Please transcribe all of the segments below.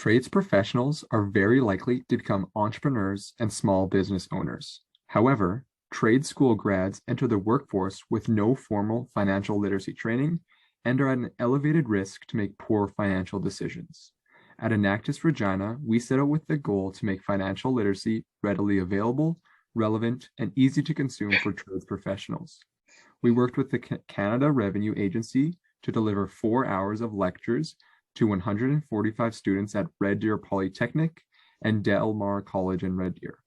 Trades professionals are very likely to become entrepreneurs and small business owners. However, trade school grads enter the workforce with no formal financial literacy training and are at an elevated risk to make poor financial decisions. At Enactus Regina, we set out with the goal to make financial literacy readily available, relevant, and easy to consume for trades professionals. We worked with the Canada Revenue Agency to deliver 4 hours of lectures to 145 students at Red Deer Polytechnic and Del Mar College in Red Deer.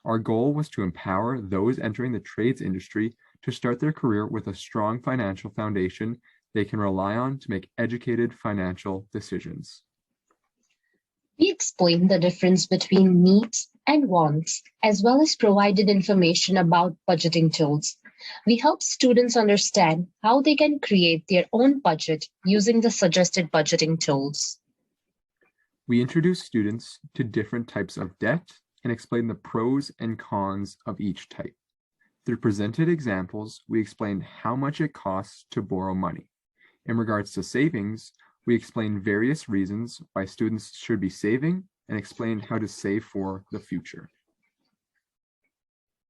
Our goal was to empower those entering the trades industry to start their career with a strong financial foundation they can rely on to make educated financial decisions. We explained the difference between needs and wants, as well as provided information about budgeting tools. We help students understand how they can create their own budget using the suggested budgeting tools. We introduce students to different types of debt and explain the pros and cons of each type. Through presented examples, we explained how much it costs to borrow money. In regards to savings, we explained various reasons why students should be saving and explained how to save for the future.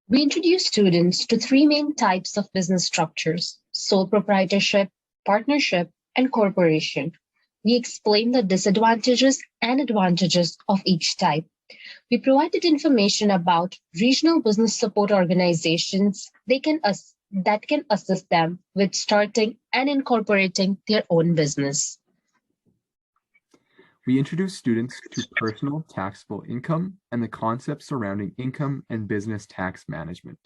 We introduce students to 3 main types of business structures: sole proprietorship, partnership, and corporation. We explain the disadvantages and advantages of each type. We provided information about regional business support organizations that can assist them with starting and incorporating their own business. We introduce students to personal taxable income and the concepts surrounding income and business tax management.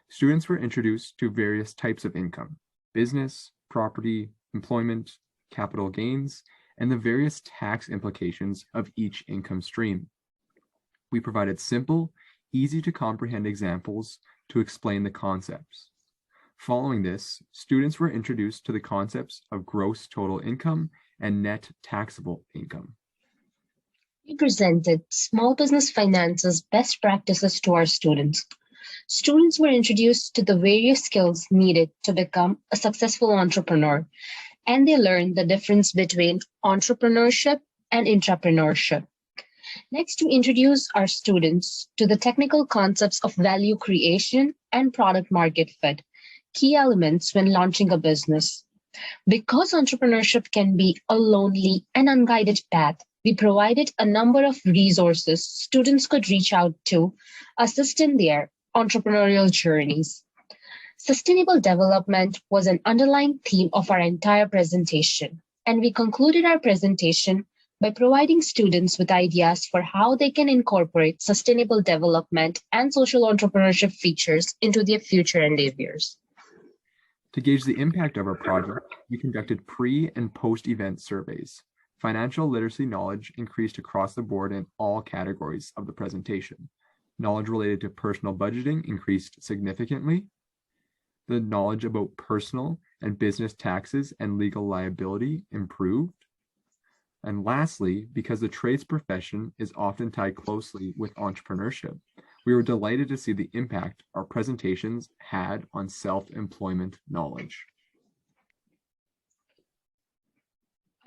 Students were introduced to various types of income: business, property, employment, capital gains, and the various tax implications of each income stream. We provided simple, easy to comprehend examples to explain the concepts. Following this, students were introduced to the concepts of gross total income and net taxable income. We presented small business finances best practices to our students. Students were introduced to the various skills needed to become a successful entrepreneur, and they learned the difference between entrepreneurship and intrapreneurship. Next, we introduce our students to the technical concepts of value creation and product market fit, key elements when launching a business. Because entrepreneurship can be a lonely and unguided path, we provided a number of resources students could reach out to assist in their entrepreneurial journeys. Sustainable development was an underlying theme of our entire presentation, and we concluded our presentation by providing students with ideas for how they can incorporate sustainable development and social entrepreneurship features into their future endeavors. To gauge the impact of our project, we conducted pre- and post-event surveys. Financial literacy knowledge increased across the board in all categories of the presentation. Knowledge related to personal budgeting increased significantly. The knowledge about personal and business taxes and legal liability improved. And lastly, because the trades profession is often tied closely with entrepreneurship, we were delighted to see the impact our presentations had on self-employment knowledge.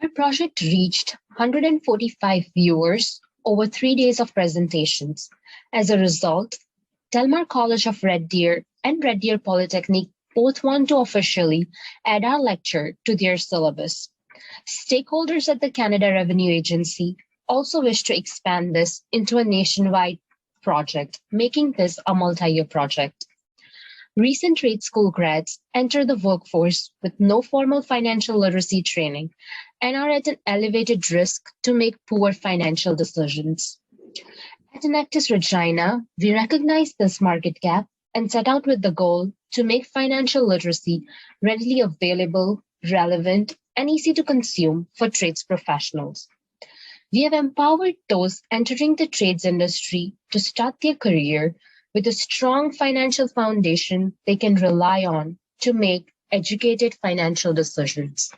Our project reached 145 viewers over 3 days of presentations. As a result, Del Mar College of Red Deer and Red Deer Polytechnic both want to officially add our lecture to their syllabus. Stakeholders at the Canada Revenue Agency also wish to expand this into a nationwide project, making this a multi-year project. Recent trade school grads enter the workforce with no formal financial literacy training and are at an elevated risk to make poor financial decisions. At Enactus Regina, we recognize this market gap and set out with the goal to make financial literacy readily available, relevant, and easy to consume for trades professionals. We have empowered those entering the trades industry to start their career with a strong financial foundation they can rely on to make educated financial decisions.